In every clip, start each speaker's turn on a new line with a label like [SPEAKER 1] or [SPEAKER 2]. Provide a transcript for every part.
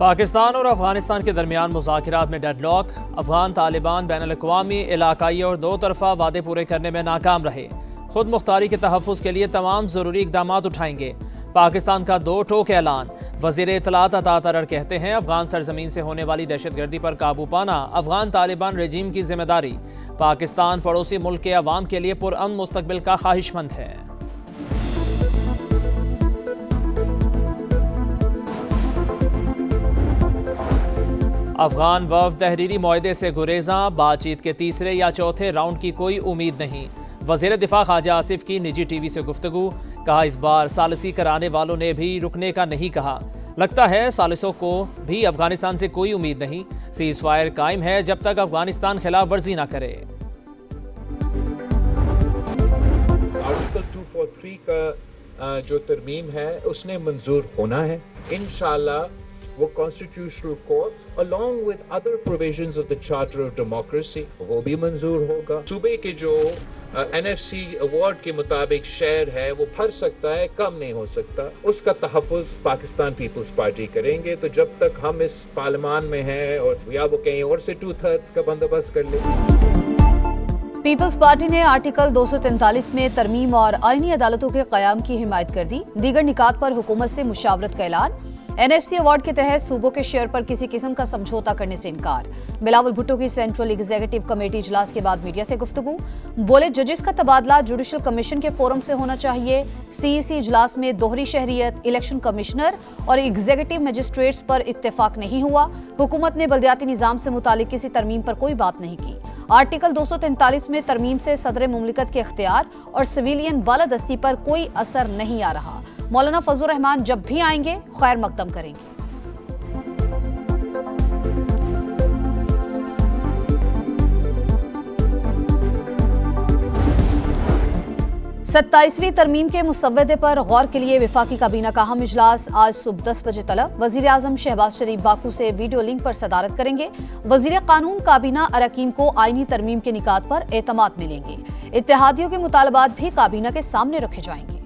[SPEAKER 1] पाकिस्तान और अफगानिस्तान के दरमियान मुज़ाकरात में डेडलॉक। अफगान तालिबान बैनुल-अक़वामी, इलाकाई और दो तरफ़ा वादे पूरे करने में नाकाम रहे। खुद मुख्तारी के तहफ़्फ़ुज़ के लिए तमाम ज़रूरी इक़दाम उठाएंगे। पाकिस्तान का दो टोक ऐलान। वज़ीर इत्तलात अता तरर कहते हैं अफगान सरजमीन से होने वाली दहशतगर्दी पर काबू पाना अफगान तालिबान रजीम की जिम्मेदारी। पाकिस्तान पड़ोसी मुल्क के अवाम के लिए पुरअमन मुस्तक़बिल का ख्वाहिशमंद है। अफगान वफ़द तहरीरी मुआहदे से गुरेज़ा। बातचीत के तीसरे या चौथे राउंड की कोई उम्मीद नहीं। वज़ीर दिफा ख्वाजा आसिफ की निजी टीवी से गुफ्तगू। कहा इस बार सालिसी कराने वालों ने भी रुकने का नहीं कहा। लगता है सालिसों को भी अफगानिस्तान से कोई उम्मीद नहीं। सीज़ फायर कायम है जब तक अफगानिस्तान खिलाफ वर्जी ना करे।
[SPEAKER 2] आर्टिकल 243 का जो तरमीम है उसने मंजूर होना है। इंशाल्लाह वो constitutional court along with other provisions of the charter of democracy वो भी मंजूर होगा। सूबे के जो NFC अवार्ड के मुताबिक शेयर है वो फर सकता है, कम नहीं हो सकता। उसका तहफ़्फ़ुज़ पाकिस्तान पीपल्स पार्टी करेंगे। तो जब तक हम इस पार्लियामान में हैं और या वो कहीं और से 2/3 का बंदोबस्त कर ले।
[SPEAKER 3] पीपल्स पार्टी ने आर्टिकल 243 में तरमीम और आईनी अदालतों के क़याम की हिमायत कर दी। दीगर निकात पर हुकूमत से मुशावरत का ऐलान। NFC अवार्ड के तहत सूबों के शेयर पर किसी किस्म का समझौता करने से इनकार। बिलावल भुट्टो की सेंट्रल एग्जीक्यूटिव कमेटी इजलास के बाद मीडिया से गुफ्तगू। बोले जजेस का तबादला जुडिशल कमीशन के फोरम से होना चाहिए। CEC इजलास में दोहरी शहरियत, इलेक्शन कमिश्नर और एग्जीक्यूटिव मजिस्ट्रेट्स पर इत्तेफाक नहीं हुआ। हुकूमत ने बल्दियाती निजाम से मुतालिक किसी तरमीम पर कोई बात नहीं की। आर्टिकल 243 में तरमीम से सदर मुमलिकत के इख्तियार और सिविलियन बालादस्ती पर कोई असर नहीं आ रहा। मौलाना फजल रहमान जब भी आएंगे खैर मकदम करेंगे। 27वीं तरमीम के मुसव्वदे पर गौर के लिए विफाकी काबीना का अहम इजलास आज सुबह 10 बजे तलब। वजीर आजम शहबाज शरीफ बाकू से वीडियो लिंक पर सदारत करेंगे। वजीर कानून काबीना अरकान को आईनी तरमीम के निकात पर एतमाद मिलेंगे। इत्तेहादियों के मुतालबात भी काबीना के सामने रखे जाएंगे।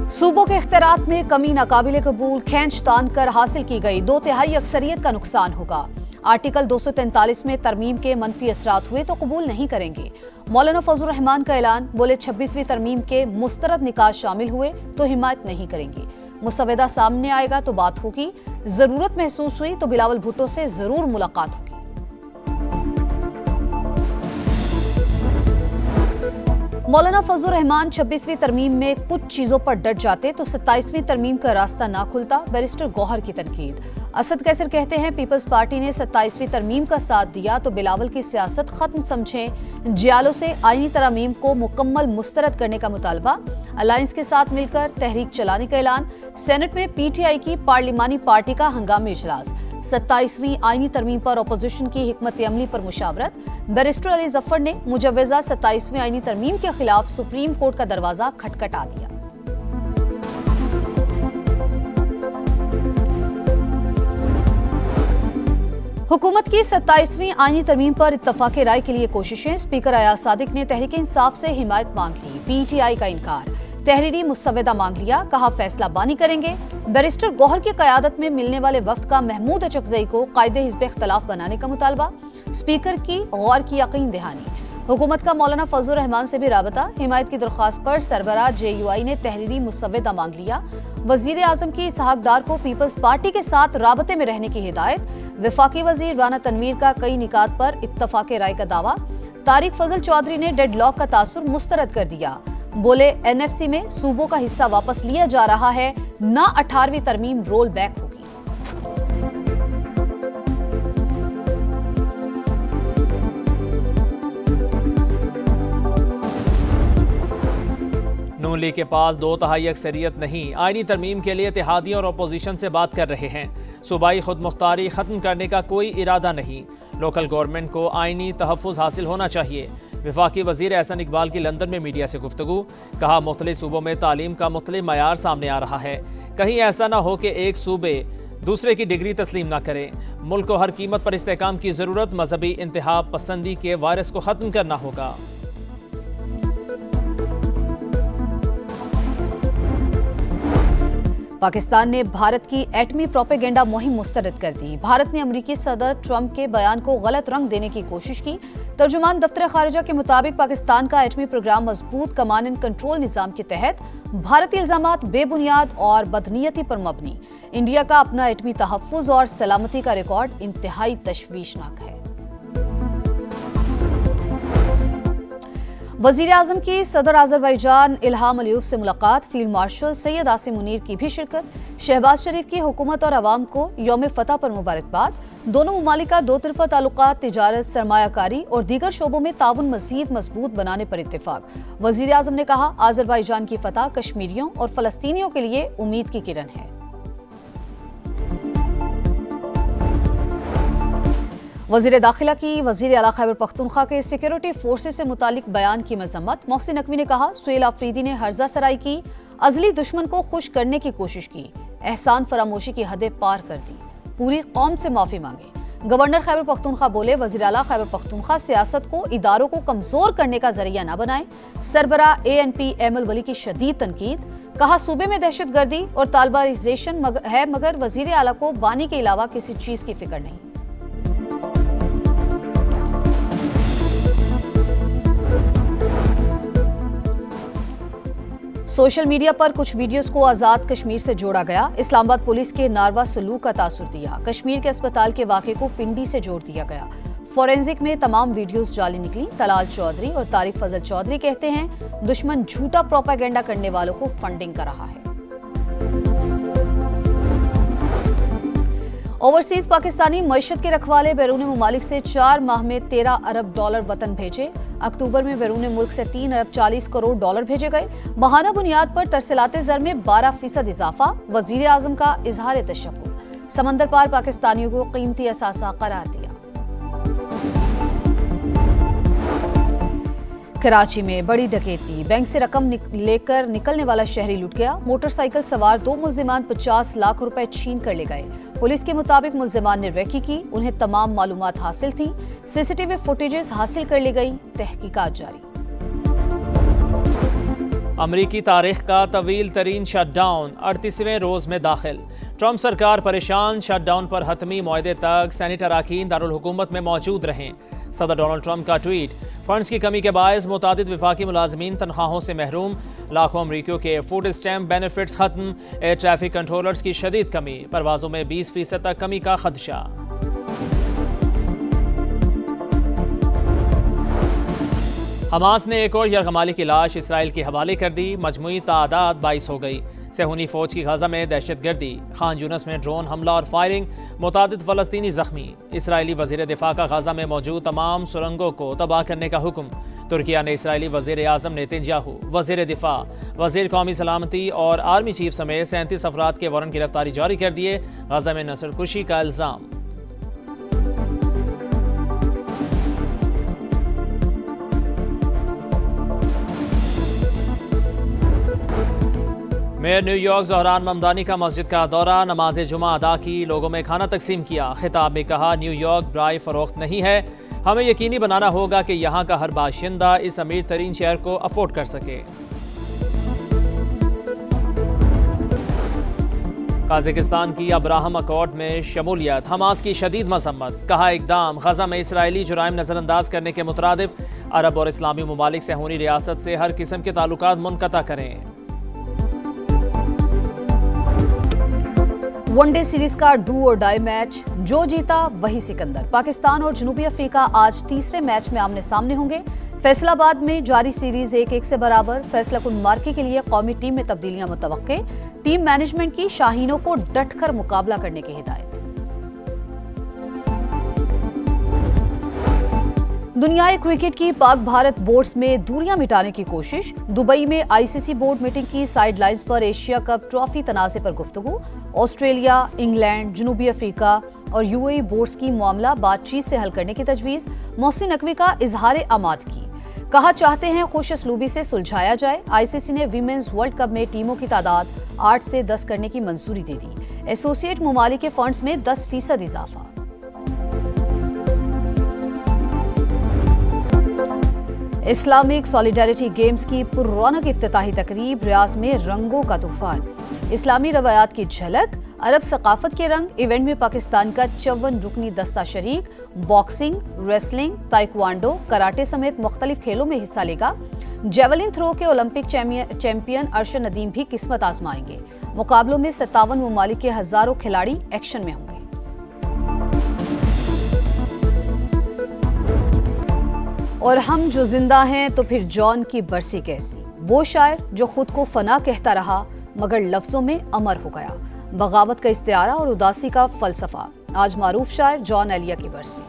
[SPEAKER 3] सूबों के इख्तियारात में कमी नाकाबिले कबूल, खींच तान कर हासिल की गई 2/3 अक्सरियत का नुकसान होगा। आर्टिकल 243 में तरमीम के मनफी असरात हुए तो कबूल नहीं करेंगे। मौलाना फजल रहमान का ऐलान। बोले 26वीं तरमीम के मुस्तरद निकात शामिल हुए तो हिमायत नहीं करेंगे। मुसवदा सामने आएगा तो बात होगी। जरूरत महसूस हुई तो बिलावल भुट्टो से जरूर मुलाकात होगी। मौलाना फजल रहमान 26वीं तरमीम में कुछ चीजों पर डट जाते तो 27वीं तरमीम का रास्ता ना खुलता। बैरिस्टर गौहर की तनकीद। असद कैसर कहते हैं पीपल्स पार्टी ने 27वीं तरमीम का साथ दिया तो बिलावल की सियासत खत्म समझें। जियालो से आईनी तरमीम को मुकम्मल मुस्तरद करने का मुतालबा। अलायंस के साथ मिलकर तहरीक चलाने का ऐलान। सेनेट में PTI की पार्लिमानी पार्टी का हंगामी इजलास। 27वीं आईनी तरमीम पर अपोजिशन की हिकमत अमली पर मुशावरत। बैरिस्टर अली जफर ने मुजव्वजा 27वीं आईनी तरमीम के खिलाफ सुप्रीम कोर्ट का दरवाजा खटखटा दिया। हुकूमत की 27वीं आईनी तरमीम पर इत्तफाक राय के लिए कोशिशें। स्पीकर अयाज सादिक ने तहरीक इंसाफ से हिमायत मांग ली। PTI का इनकार। तहरीरी मुसवदा मांग लिया। कहा फैसला बानी करेंगे। बैरिस्टर गौहर की क़यादत में मिलने वाले वफ्द का महमूद अचकजई को कायदे हिज़्ब इख्तिलाफ बनाने का मुतालबा। स्पीकर की गौर की यकीन दहानी। हुकूमत का मौलाना फजल रहमान से भी राबता। हिमायत की दरख्वास्त पर सरबराह JUI ने तहरीरी मुसवदा मांग लिया। वजीर आजम की इसहाक डार को पीपल्स पार्टी के साथ राबते में रहने की हिदायत। विफाकी वजीर राना तनवीर का कई निकात पर इत्तफाक राय का दावा। तारिक फजल चौधरी ने डेडलॉक का तासुर मुस्तरद कर दिया। बोले NFC में सूबों का हिस्सा वापस लिया जा रहा है, ना 18वीं तरमीम रोल बैक होगी।
[SPEAKER 1] नून लीग के पास 2/3 अक्सरियत नहीं। आईनी तरमीम के लिए इत्तेहादियों और अपोजिशन से बात कर रहे हैं। सूबाई खुद मुख्तारी खत्म करने का कोई इरादा नहीं। लोकल गवर्नमेंट को आईनी तहफ़्फ़ुज़ हासिल होना चाहिए। विफाकी वज़ीर एहसन इकबाल की लंदन में मीडिया से गुफ्तगू। कहा मुख्तलिफ सूबों में तालीम का मुख्तलिफ मयार सामने आ रहा है। कहीं ऐसा ना हो कि एक सूबे दूसरे की डिग्री तस्लीम ना करें। मुल्क को हर कीमत पर इस्तेहकाम की ज़रूरत। मजहबी इंतहा पसंदी के वायरस को ख़त्म करना होगा।
[SPEAKER 3] पाकिस्तान ने भारत की एटमी प्रोपेगेंडा मुहिम मुस्तरद कर दी। भारत ने अमेरिकी सदर ट्रंप के बयान को गलत रंग देने की कोशिश की। तर्जुमान दफ्तर खारिजा के मुताबिक पाकिस्तान का एटमी प्रोग्राम मजबूत कमांड एंड कंट्रोल निजाम के तहत भारतीय इल्जामात बेबुनियाद और बदनीयती पर मबनी। इंडिया का अपना एटमी तहफ्फुज और सलामती का रिकॉर्ड इंतहाई तशवीशनाक है। वजीर आजम की सदर अजरबैजान इल्हाम अलीयव से मुलाकात, फील्ड मार्शल सैयद आसिम मुनीर की भी शिरकत। शहबाज शरीफ की हुकूमत और अवाम को यौम फतह पर मुबारकबाद। दोनों ममालिक का दो तरफा ताल्लुकात, तिजारत, सरमायाकारी और दीगर शोबों में ताउन मजीद मजबूत बनाने पर इत्तेफाक। वजीर आजम ने कहा, अजरबैजान की फतह कश्मीरियों और फलस्तीनियों के लिए उम्मीद की किरण है। वजीर दाखिला की वजीर आला खैबर पख्तूनख्वा के सिक्योरिटी फोर्सेस से मुतालिक बयान की मजम्मत। मोहसिन नकवी ने कहा, सुहेल आफरीदी ने हर्जा सराई की अजली दुश्मन को खुश करने की कोशिश की, एहसान फरामोशी की हदें पार कर दी, पूरी कौम से माफी मांगे। गवर्नर खैबर पख्तूनख्वा बोले, वजीर आला खैबर पख्तूनख्वा सियासत को इदारों को कमजोर करने का जरिया न बनाए। सरबरा ANP एमल वली की शदीद तनकीद। कहा, सूबे में दहशतगर्दी और तालिबानिजेशन है, मगर वजीर आला को बानी के अलावा किसी चीज की फिक्र नहीं। सोशल मीडिया पर कुछ वीडियोस को आजाद कश्मीर से जोड़ा गया। इस्लामाबाद पुलिस के नारवा सलूक का तासुर दिया। कश्मीर के अस्पताल के वाक़े को पिंडी से जोड़ दिया गया। फोरेंसिक में तमाम वीडियोस जाली निकली। तलाल चौधरी और तारिक फजल चौधरी कहते हैं, दुश्मन झूठा प्रोपेगेंडा करने वालों को फंडिंग कर रहा है। ओवरसीज पाकिस्तानी मईशत के रखवाले बैरून मुमालिक से 4 माह में $13 अरब वतन भेजे। अक्टूबर में बैरून मुल्क से $3 अरब 40 करोड़ भेजे गए। बहाना बुनियाद पर तरसीलात ज़र में 12% इजाफा। वजीर आजम का इजहार तशक्कुर। समंदर पार पाकिस्तानियों को कीमती असासा करार दिया। कराची में बड़ी डकैती, बैंक से रकम लेकर निकलने वाला शहरी लुट गया। मोटरसाइकिल सवार 2 मुल्जिमान 50 लाख रुपए छीन कर ले गए। पुलिस के मुताबिक मुल्जिमान ने रेकी की, उन्हें तमाम मालूमात हासिल थी। CCTV फुटेजेस हासिल कर ली गई, तहकीकात जारी।
[SPEAKER 1] अमरीकी तारीख का तवील तरीन शटडाउन 38वें रोज में दाखिल। ट्रंप सरकार परेशान, शटडाउन पर हतमी मुआहदे तक सेनेटर अरकान दारुल हुकूमत में मौजूद रहें। सदर डोनाल्ड ट्रंप का ट्वीट, फंड्स की कमी के बायस मुतादिद विफाकी मुलाजमीन तनख्वाहों से महरूम। लाखों अमरीकियों के फूड स्टैम्प बेनिफिट्स खत्म। एयर ट्रैफिक कंट्रोलर्स की शदीद कमी, परवाजों में 20% तक कमी का खदशा। हमास ने एक और यरगमाली की लाश इसराइल के हवाले कर दी। मजमूई तादाद 22 हो गई। सेहूनी फौज की गाजा में दहशतगर्दी, खान यूनस में ड्रोन हमला और फायरिंग, मुतादिद फलस्तीनी जख्मी। इसराइली वजीर दिफा का गाजा में मौजूद तमाम सुरंगों को तबाह करने का हुक्म। तुर्किया ने इसराइली वजीर आजम नेतन्याहू, वजीर दिफा, वजीर कौमी सलामती और आर्मी चीफ समेत 37 अफराद के वारंट गिरफ्तारी जारी कर दिए। गाजा में नस्लकुशी का इल्जाम। मेयर न्यूयॉर्क ज़हरान ममदानी का मस्जिद का दौरा, नमाज जुमा अदा की, लोगों में खाना तकसीम किया। खिताब में कहा, न्यूयॉर्क ड्राई फरोख्त नहीं है, हमें यकीनी बनाना होगा कि यहाँ का हर बाशिंदा इस अमीर तरीन शहर को अफोर्ड कर सके। काज़ाकिस्तान की अब्राहम अकॉर्ड में शमूलियत, हमास की शदीद मजम्मत। कहा, इकदाम गजा में इसराइली जुराइम नजरअंदाज करने के मुतरादिफ। अरब और इस्लामी ममालिक सेहूनी रियासत से हर किस्म के ताल्लुकात मुनक़ता करें।
[SPEAKER 3] वनडे सीरीज का डू और डाई मैच, जो जीता वही सिकंदर। पाकिस्तान और जनूबी अफ्रीका आज तीसरे मैच में आमने सामने होंगे। फैसलाबाद में जारी सीरीज 1-1 से बराबर। फैसला कुन मार्के के लिए कौमी टीम में तब्दीलियां मुतवक्के। टीम मैनेजमेंट की शाहीनों को डटकर मुकाबला करने की हिदायत। दुनियाई क्रिकेट की पाक भारत बोर्ड्स में दूरियां मिटाने की कोशिश। दुबई में ICC बोर्ड मीटिंग की साइडलाइंस पर एशिया कप ट्रॉफी तनाज़े पर गुफ्तगू। ऑस्ट्रेलिया, इंग्लैंड, जनूबी अफ्रीका और UAE बोर्ड्स की मामला बातचीत से हल करने की तजवीज़। मोहसिन नकवी का इजहार आमाद की, कहा, चाहते हैं खुश असलूबी से सुलझाया जाए। ICC ने वीमेंस वर्ल्ड कप में टीमों की तादाद 8 से 10 करने की मंजूरी दे दी। एसोसिएट ममालिक के फंड्स में 10% इजाफा। इस्लामिक सॉलिडारिटी गेम्स की पुररौनक इफ्तिताही तकरीब, रियाज में रंगों का तूफान। इस्लामी रवायात की झलक, अरब सकाफत के रंग। इवेंट में पाकिस्तान का 54 रुकनी दस्ता शरीक बॉक्सिंग, रेसलिंग, ताइक्वांडो, कराटे समेत मुख्तलिफ खेलों में हिस्सा लेगा। जेवलिन थ्रो के ओलंपिक चैंपियन अर्शद नदीम भी किस्मत आजमाएंगे। मुकाबलों में 57 ममालिक के हजारों खिलाड़ी एक्शन में होंगे। और हम जो जिंदा हैं तो फिर जॉन की बरसी कैसी, वो शायर जो खुद को फना कहता रहा मगर लफ्जों में अमर हो गया। बगावत का इस्तिआरा और उदासी का फलसफा, आज मारूफ शायर जॉन एलिया की बरसी।